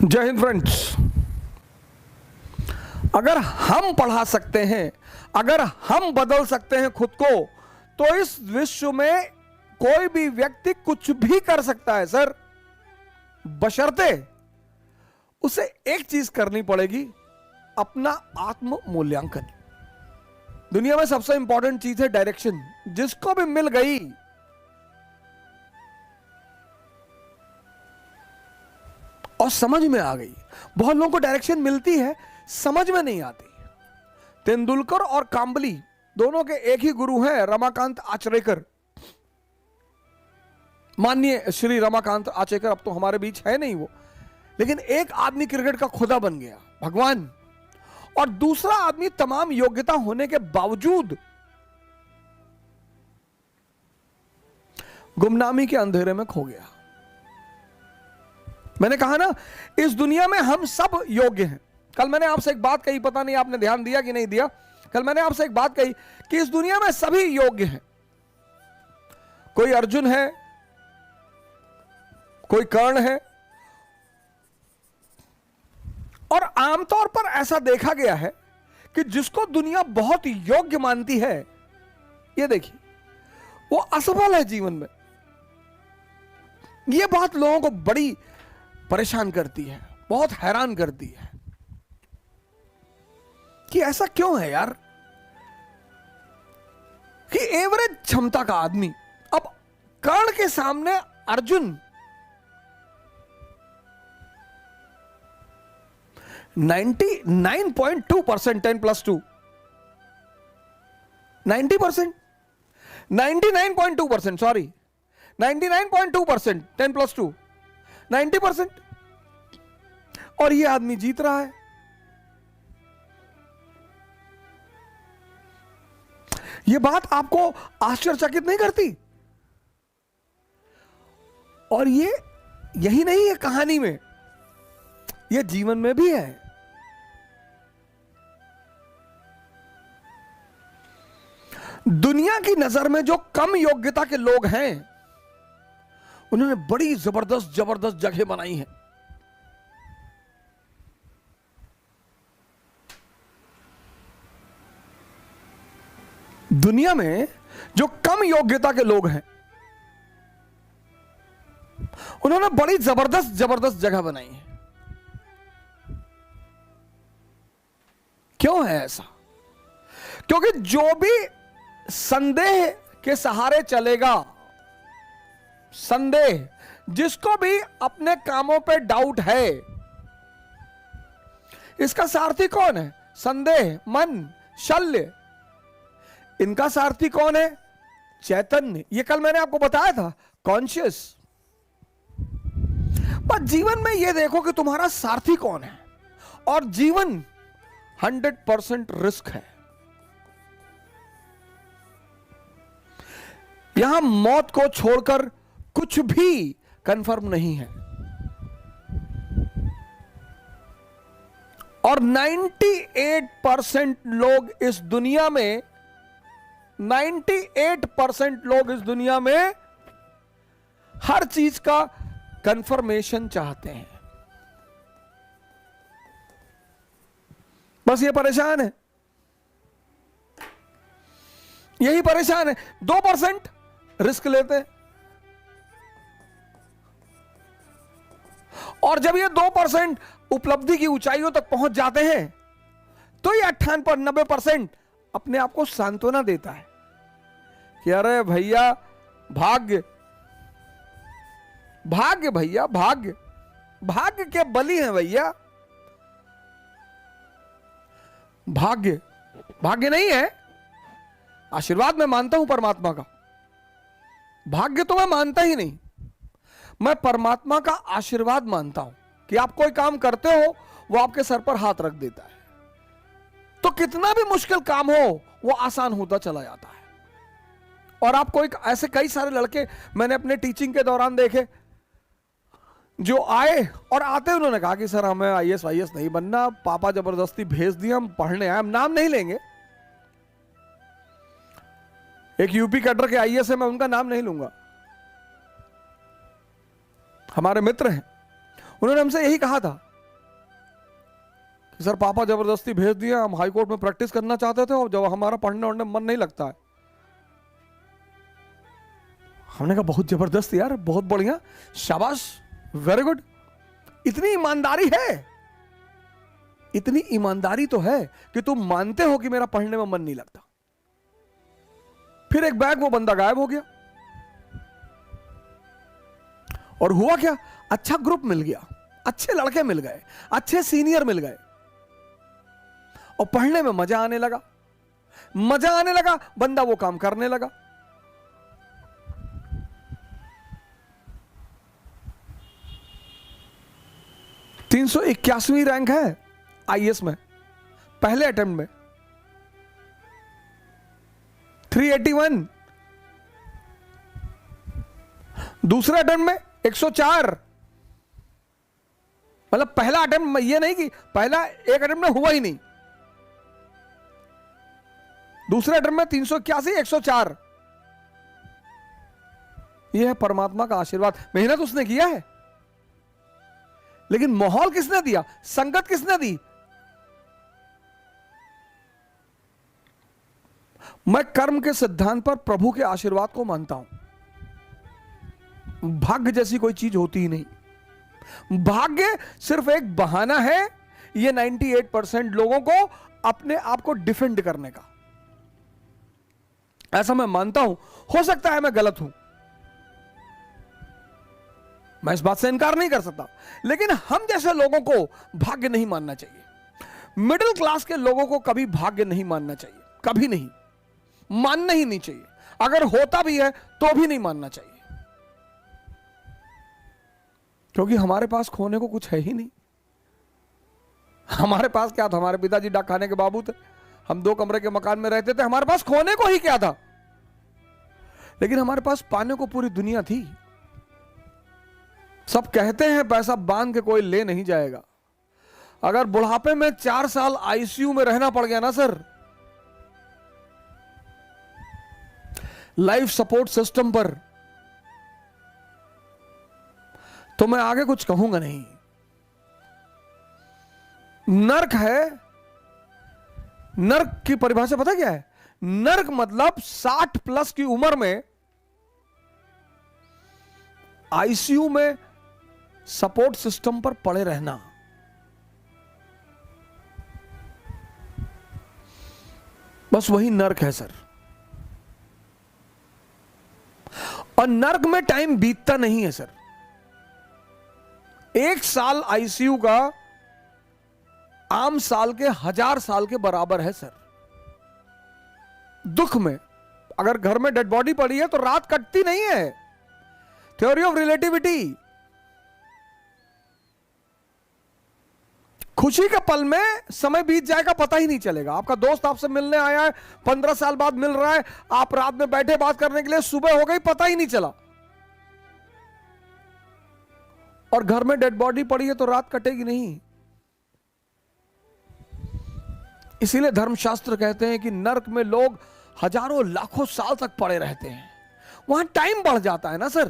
जय हिंद फ्रेंड्स। अगर हम पढ़ा सकते हैं, अगर हम बदल सकते हैं खुद को, तो इस विश्व में कोई भी व्यक्ति कुछ भी कर सकता है सर, बशर्ते उसे एक चीज करनी पड़ेगी, अपना आत्म मूल्यांकन। दुनिया में सबसे इंपॉर्टेंट चीज है डायरेक्शन। जिसको भी मिल गई और समझ में आ गई, बहुत लोगों को डायरेक्शन मिलती है, समझ में नहीं आती। तेंदुलकर और कांबली दोनों के एक ही गुरु हैं, रमाकांत आचरेकर। माननीय श्री रमाकांत आचरेकर अब तो हमारे बीच है नहीं वो, लेकिन एक आदमी क्रिकेट का खुदा बन गया, भगवान, और दूसरा आदमी तमाम योग्यता होने के बावजूद गुमनामी के अंधेरे में खो गया। मैंने कहा ना, इस दुनिया में हम सब योग्य हैं। कल मैंने आपसे एक बात कही, पता नहीं आपने ध्यान दिया कि नहीं दिया। कल मैंने आपसे एक बात कही कि इस दुनिया में सभी योग्य हैं। कोई अर्जुन है, कोई कर्ण है, और आमतौर पर ऐसा देखा गया है कि जिसको दुनिया बहुत योग्य मानती है, ये देखिए, वो असफल है जीवन में। ये बात लोगों को बड़ी परेशान करती है, बहुत हैरान करती है कि ऐसा क्यों है यार, कि एवरेज क्षमता का आदमी, अब कर्ण के सामने अर्जुन 99.2%, 10+2 90%, 99.2%, सॉरी 99.2%, 10+2 90%, और ये आदमी जीत रहा है। ये बात आपको आश्चर्यचकित नहीं करती? और ये यही नहीं है कहानी में, ये जीवन में भी है। दुनिया की नजर में जो कम योग्यता के लोग हैं, उन्होंने बड़ी जबरदस्त जबरदस्त जगह बनाई है। दुनिया में जो कम योग्यता के लोग हैं, उन्होंने बड़ी जबरदस्त जबरदस्त जगह बनाई है। क्यों है ऐसा? क्योंकि जो भी संदेह के सहारे चलेगा, संदेह, जिसको भी अपने कामों पे डाउट है, इसका सारथी कौन है? संदेह, मन, शल्य। इनका सारथी कौन है? चैतन्य। ये कल मैंने आपको बताया था, कॉन्शियस। पर जीवन में ये देखो कि तुम्हारा सारथी कौन है। और जीवन 100% रिस्क है। यहां मौत को छोड़कर कुछ भी कंफर्म नहीं है। और 98% लोग इस दुनिया में, 98% लोग इस दुनिया में हर चीज का कंफर्मेशन चाहते हैं। बस ये परेशान है, यही परेशान है। 2% रिस्क लेते हैं, और जब ये 2% उपलब्धि की ऊंचाइयों तक पहुंच जाते हैं, तो ये 98-90% अपने आप को सांत्वना देता है कि अरे भैया, भाग्य, भाग्य भैया, भाग्य, भाग्य के बलि हैं भैया। भाग्य, भाग्य नहीं है, आशीर्वाद मैं मानता हूं परमात्मा का। भाग्य तो मैं मानता ही नहीं, मैं परमात्मा का आशीर्वाद मानता हूं कि आप कोई काम करते हो, वो आपके सर पर हाथ रख देता है, तो कितना भी मुश्किल काम हो वो आसान होता चला जाता है। और आप कोई, ऐसे कई सारे लड़के मैंने अपने टीचिंग के दौरान देखे, जो आए और आते उन्होंने कहा कि सर हमें आईएएस वाईएएस नहीं बनना, पापा जबरदस्ती भेज दिए, हम पढ़ने आए। हम नाम नहीं लेंगे, एक यूपी कैडर के आईएएस है, मैं उनका नाम नहीं लूंगा, हमारे मित्र हैं। उन्होंने हमसे यही कहा था सर पापा जबरदस्ती भेज दिया, हम हाई कोर्ट में प्रैक्टिस करना चाहते थे और जब हमारा पढ़ने वढ़ने मन नहीं लगता है। हमने कहा बहुत जबरदस्त यार, बहुत बढ़िया, शाबाश, वेरी गुड। इतनी ईमानदारी है, इतनी ईमानदारी तो है कि तुम मानते हो कि मेरा पढ़ने में मन नहीं लगता। फिर एक बैग वो बंदा गायब हो गया। और हुआ क्या, अच्छा ग्रुप मिल गया, अच्छे लड़के मिल गए, अच्छे सीनियर मिल गए और पढ़ने में मजा आने लगा। मजा आने लगा, बंदा वो काम करने लगा। (381वीं रैंक है आईएएस में, पहले अटेम्प्ट में 381, दूसरे अटेम्प्ट में 104। मतलब पहला अटेम्प्ट में, ये नहीं कि पहला एक अटेम्प्ट में हुआ ही नहीं, दूसरे अटेम्प्ट में 381, 104। यह है परमात्मा का आशीर्वाद। मेहनत उसने किया है, लेकिन माहौल किसने दिया, संगत किसने दी? मैं कर्म के सिद्धांत पर प्रभु के आशीर्वाद को मानता हूं। भाग्य जैसी कोई चीज होती ही नहीं। भाग्य सिर्फ एक बहाना है ये 98% लोगों को अपने आप को डिफेंड करने का। ऐसा मैं मानता हूं, हो सकता है मैं गलत हूं, मैं इस बात से इनकार नहीं कर सकता, लेकिन हम जैसे लोगों को भाग्य नहीं मानना चाहिए। मिडिल क्लास के लोगों को कभी भाग्य नहीं मानना चाहिए, कभी नहीं, मानना ही नहीं चाहिए। अगर होता भी है तो भी नहीं मानना चाहिए, क्योंकि हमारे पास खोने को कुछ है ही नहीं। हमारे पास क्या था, हमारे पिताजी डाक खाने के बाबू थे, हम 2 कमरे के मकान में रहते थे, हमारे पास खोने को ही क्या था, लेकिन हमारे पास पाने को पूरी दुनिया थी। सब कहते हैं पैसा बांध के कोई ले नहीं जाएगा। अगर बुढ़ापे में 4 साल आईसीयू में रहना पड़ गया ना सर, लाइफ सपोर्ट सिस्टम पर, तो मैं आगे कुछ कहूंगा नहीं। नर्क है। नर्क की परिभाषा पता क्या है? नर्क मतलब 60+ की उम्र में आईसीयू में सपोर्ट सिस्टम पर पड़े रहना। बस वही नर्क है सर। और नर्क में टाइम बीतता नहीं है सर। 1 साल आईसीयू का आम साल के 1000 साल के बराबर है सर। दुख में अगर घर में डेड बॉडी पड़ी है तो रात कटती नहीं है। Theory of relativity. खुशी के पल में समय बीत जाएगा, पता ही नहीं चलेगा। आपका दोस्त आपसे मिलने आया है, 15 साल बाद मिल रहा है, आप रात में बैठे बात करने के लिए, सुबह हो गई, पता ही नहीं चला। और घर में डेड बॉडी पड़ी है तो रात कटेगी नहीं। इसीलिए धर्मशास्त्र कहते हैं कि नर्क में लोग हजारों लाखों साल तक पड़े रहते हैं। वहां टाइम बढ़ जाता है ना सर।